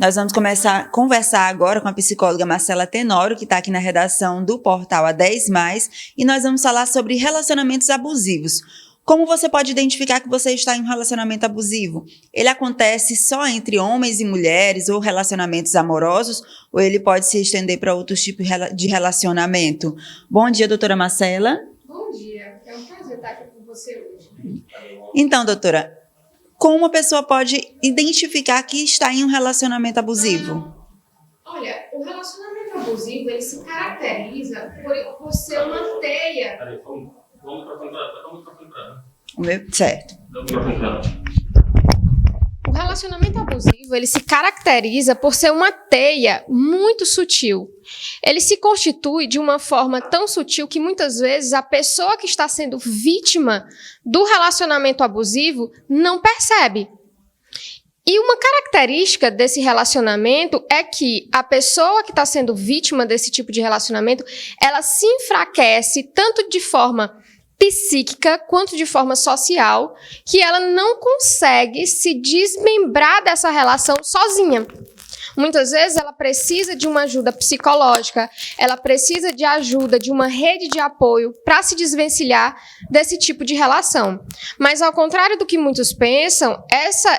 Nós vamos começar a conversar agora com a psicóloga Marcela Tenório, que está aqui na redação do portal A10+, e nós vamos falar sobre relacionamentos abusivos. Como você pode identificar que você está em um relacionamento abusivo? Ele acontece só entre homens e mulheres ou relacionamentos amorosos, ou ele pode se estender para outros tipos de relacionamento? Bom dia, doutora Marcela. Bom dia, é um prazer estar aqui com você hoje. Então, doutora, como uma pessoa pode identificar que está em um relacionamento abusivo? Olha, o relacionamento abusivo, ele se caracteriza por ser uma teia. Peraí, vamos para comprar. O meu, certo. O relacionamento abusivo, ele se caracteriza por ser uma teia muito sutil. Ele se constitui de uma forma tão sutil que muitas vezes a pessoa que está sendo vítima do relacionamento abusivo não percebe. E uma característica desse relacionamento é que a pessoa que está sendo vítima desse tipo de relacionamento, ela se enfraquece tanto de forma psíquica quanto de forma social, que ela não consegue se desmembrar dessa relação sozinha. Muitas vezes ela precisa de uma ajuda psicológica, ela precisa de ajuda de uma rede de apoio para se desvencilhar desse tipo de relação. Mas ao contrário do que muitos pensam,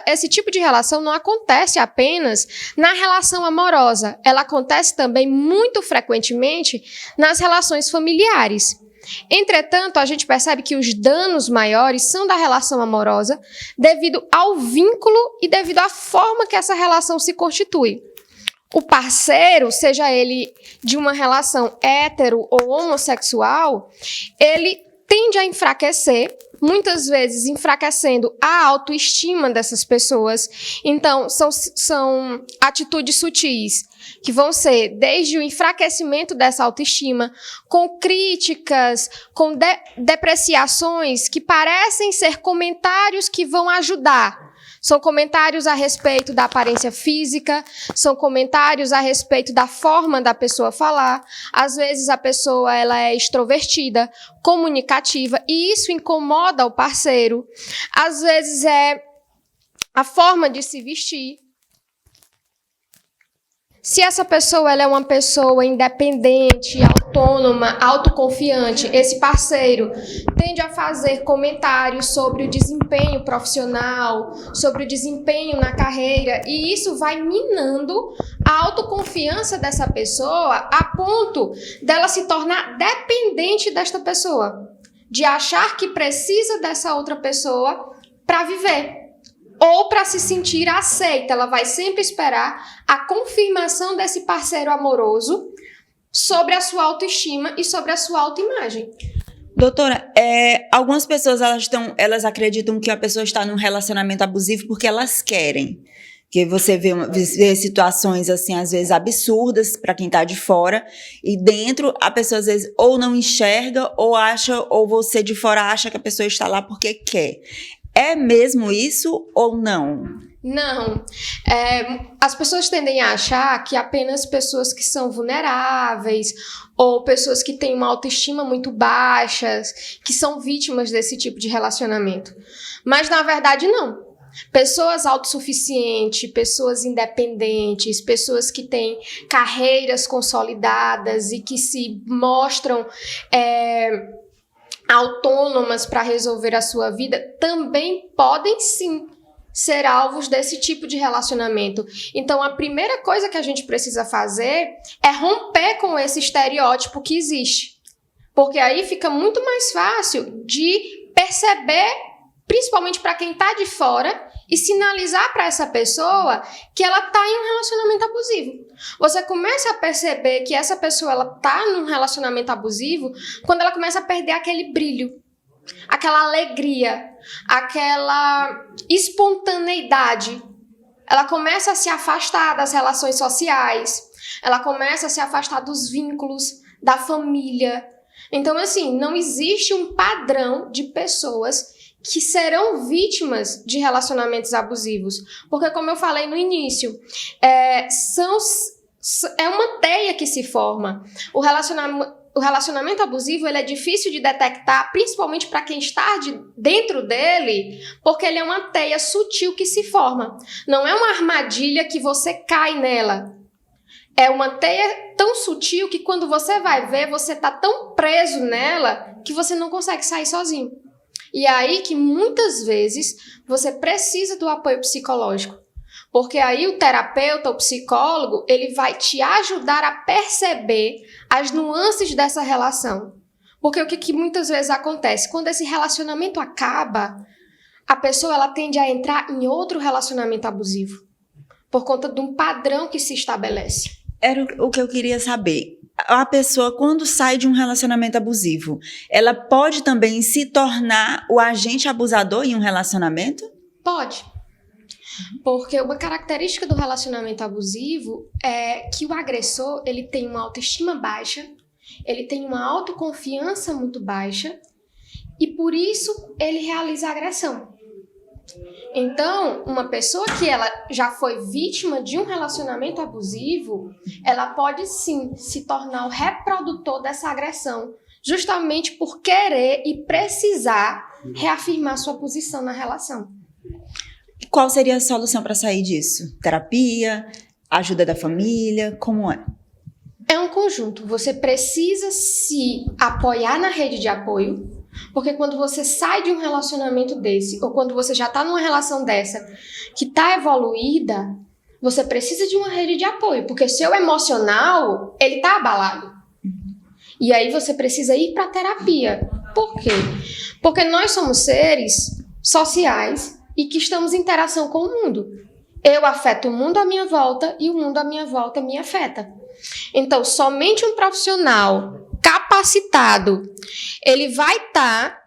esse tipo de relação não acontece apenas na relação amorosa, ela acontece também muito frequentemente nas relações familiares. Entretanto, a gente percebe que os danos maiores são da relação amorosa devido ao vínculo e devido à forma que essa relação se constitui. O parceiro, seja ele de uma relação hétero ou homossexual, ele tende a enfraquecer, muitas vezes enfraquecendo a autoestima dessas pessoas. Então, são atitudes sutis, que vão ser desde o enfraquecimento dessa autoestima, com críticas, com depreciações que parecem ser comentários que vão ajudar. São comentários a respeito da aparência física, são comentários a respeito da forma da pessoa falar. Às vezes a pessoa ela é extrovertida, comunicativa, e isso incomoda o parceiro. Às vezes é a forma de se vestir. Se essa pessoa ela é uma pessoa independente, autônoma, autoconfiante, esse parceiro tende a fazer comentários sobre o desempenho profissional, sobre o desempenho na carreira, e isso vai minando a autoconfiança dessa pessoa a ponto dela se tornar dependente desta pessoa, de achar que precisa dessa outra pessoa para viver. Ou para se sentir aceita, ela vai sempre esperar a confirmação desse parceiro amoroso sobre a sua autoestima e sobre a sua autoimagem. Doutora, algumas pessoas elas acreditam que a pessoa está num relacionamento abusivo porque elas querem. Que você vê situações, assim, às vezes absurdas para quem está de fora, e dentro a pessoa às vezes ou não enxerga ou acha, ou você de fora acha que a pessoa está lá porque quer. É mesmo isso ou não? Não. As pessoas tendem a achar que apenas pessoas que são vulneráveis ou pessoas que têm uma autoestima muito baixa, que são vítimas desse tipo de relacionamento. Mas, na verdade, não. Pessoas autossuficientes, pessoas independentes, pessoas que têm carreiras consolidadas e que se mostram autônomas para resolver a sua vida, também podem sim ser alvos desse tipo de relacionamento. Então, a primeira coisa que a gente precisa fazer é romper com esse estereótipo que existe. Porque aí fica muito mais fácil de perceber, principalmente para quem está de fora, e sinalizar para essa pessoa que ela está em um relacionamento abusivo. Você começa a perceber que essa pessoa está num relacionamento abusivo quando ela começa a perder aquele brilho, aquela alegria, aquela espontaneidade. Ela começa a se afastar das relações sociais, ela começa a se afastar dos vínculos, da família. Então, assim, não existe um padrão de pessoas que serão vítimas de relacionamentos abusivos. Porque, como eu falei no início, é uma teia que se forma. o relacionamento abusivo ele é difícil de detectar, principalmente para quem está dentro dele, porque ele é uma teia sutil que se forma. Não é uma armadilha que você cai nela. É uma teia tão sutil que quando você vai ver, você está tão preso nela que você não consegue sair sozinho. E é aí que muitas vezes você precisa do apoio psicológico. Porque aí o terapeuta, o psicólogo, ele vai te ajudar a perceber as nuances dessa relação. Porque o que muitas vezes acontece? Quando esse relacionamento acaba, a pessoa ela tende a entrar em outro relacionamento abusivo. Por conta de um padrão que se estabelece. Era o que eu queria saber. A pessoa, quando sai de um relacionamento abusivo, ela pode também se tornar o agente abusador em um relacionamento? Pode. Porque uma característica do relacionamento abusivo é que o agressor ele tem uma autoestima baixa, ele tem uma autoconfiança muito baixa e por isso ele realiza a agressão. Então, uma pessoa que ela já foi vítima de um relacionamento abusivo, ela pode sim se tornar o reprodutor dessa agressão, justamente por querer e precisar reafirmar sua posição na relação. Qual seria a solução para sair disso? Terapia? Ajuda da família? Como é? É um conjunto. Você precisa se apoiar na rede de apoio, porque quando você sai de um relacionamento desse, ou quando você já está numa relação dessa, que está evoluída, você precisa de uma rede de apoio, porque seu emocional, ele está abalado. E aí você precisa ir para a terapia. Por quê? Porque nós somos seres sociais e que estamos em interação com o mundo. Eu afeto o mundo à minha volta e o mundo à minha volta me afeta. Então, somente um profissional capacitado, ele vai estar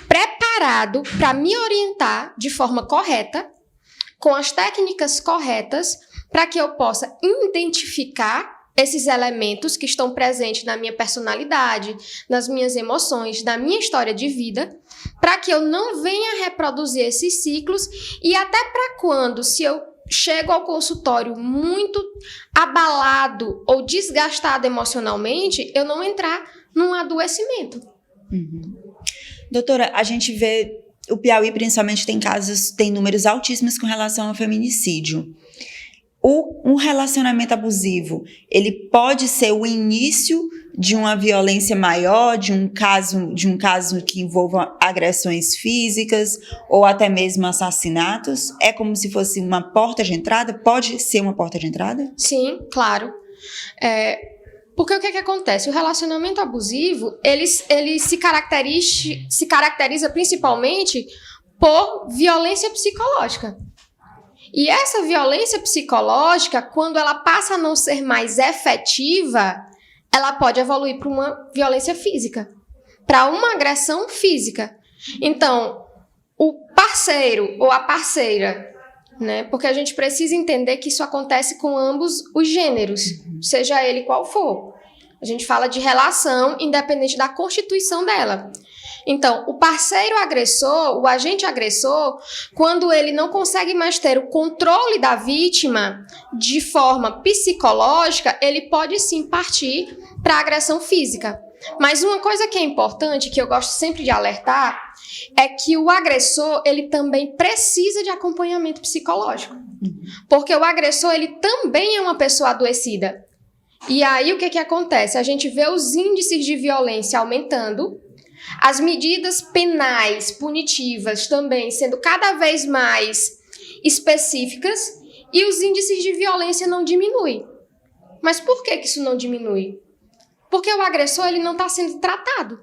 preparado para me orientar de forma correta, com as técnicas corretas, para que eu possa identificar esses elementos que estão presentes na minha personalidade, nas minhas emoções, na minha história de vida, para que eu não venha reproduzir esses ciclos e até para quando, se eu chego ao consultório muito abalado ou desgastado emocionalmente, eu não entrar num adoecimento. Doutora, a gente vê o Piauí principalmente tem números altíssimos com relação ao feminicídio. Um relacionamento abusivo, ele pode ser o início de uma violência maior, de um caso que envolva agressões físicas ou até mesmo assassinatos? É como se fosse uma porta de entrada? Pode ser uma porta de entrada? Sim, claro. Porque o que acontece? O relacionamento abusivo, ele se caracteriza principalmente por violência psicológica. E essa violência psicológica, quando ela passa a não ser mais efetiva, ela pode evoluir para uma violência física, para uma agressão física. Então, o parceiro ou a parceira, né? Porque a gente precisa entender que isso acontece com ambos os gêneros, seja ele qual for. A gente fala de relação independente da constituição dela. Então, o parceiro agressor, o agente agressor, quando ele não consegue mais ter o controle da vítima de forma psicológica, ele pode sim partir para a agressão física. Mas uma coisa que é importante, que eu gosto sempre de alertar, é que o agressor, ele também precisa de acompanhamento psicológico. Porque o agressor, ele também é uma pessoa adoecida. E aí, o que acontece? A gente vê os índices de violência aumentando, as medidas penais, punitivas também sendo cada vez mais específicas e os índices de violência não diminuem. Mas por que isso não diminui? Porque o agressor ele não está sendo tratado.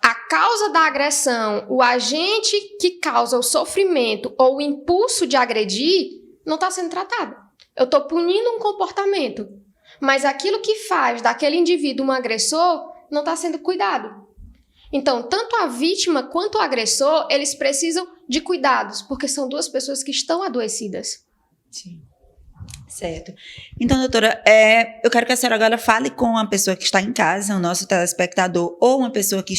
A causa da agressão, o agente que causa o sofrimento ou o impulso de agredir, não está sendo tratado. Eu estou punindo um comportamento, mas aquilo que faz daquele indivíduo um agressor não está sendo cuidado. Então, tanto a vítima quanto o agressor, eles precisam de cuidados, porque são duas pessoas que estão adoecidas. Sim. Certo. Então, doutora, eu quero que a senhora agora fale com uma pessoa que está em casa, o nosso telespectador, ou uma pessoa que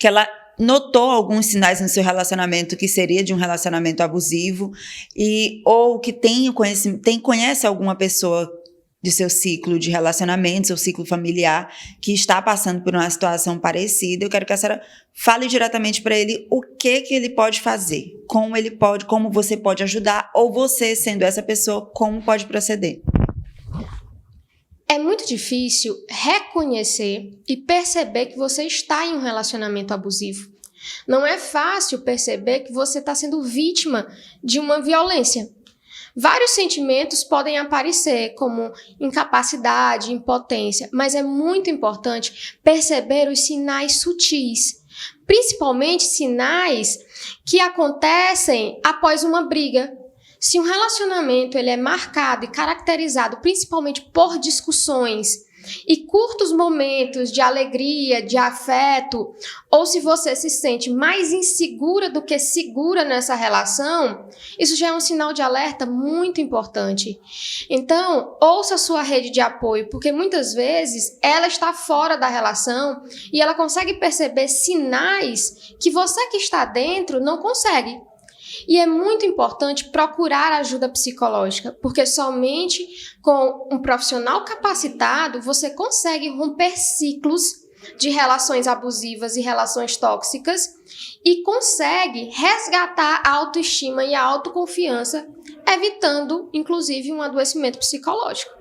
ela notou alguns sinais no seu relacionamento que seria de um relacionamento abusivo, ou que conhece alguma pessoa de seu ciclo de relacionamento, seu ciclo familiar, que está passando por uma situação parecida. Eu quero que a senhora fale diretamente para ele o que ele pode fazer, como você pode ajudar, ou você, sendo essa pessoa, como pode proceder. É muito difícil reconhecer e perceber que você está em um relacionamento abusivo. Não é fácil perceber que você está sendo vítima de uma violência. Vários sentimentos podem aparecer, como incapacidade, impotência, mas é muito importante perceber os sinais sutis, principalmente sinais que acontecem após uma briga. Se um relacionamento ele é marcado e caracterizado principalmente por discussões e curtos momentos de alegria, de afeto, ou se você se sente mais insegura do que segura nessa relação, isso já é um sinal de alerta muito importante. Então, ouça a sua rede de apoio, porque muitas vezes ela está fora da relação e ela consegue perceber sinais que você que está dentro não consegue. E é muito importante procurar ajuda psicológica, porque somente com um profissional capacitado você consegue romper ciclos de relações abusivas e relações tóxicas e consegue resgatar a autoestima e a autoconfiança, evitando, inclusive, um adoecimento psicológico.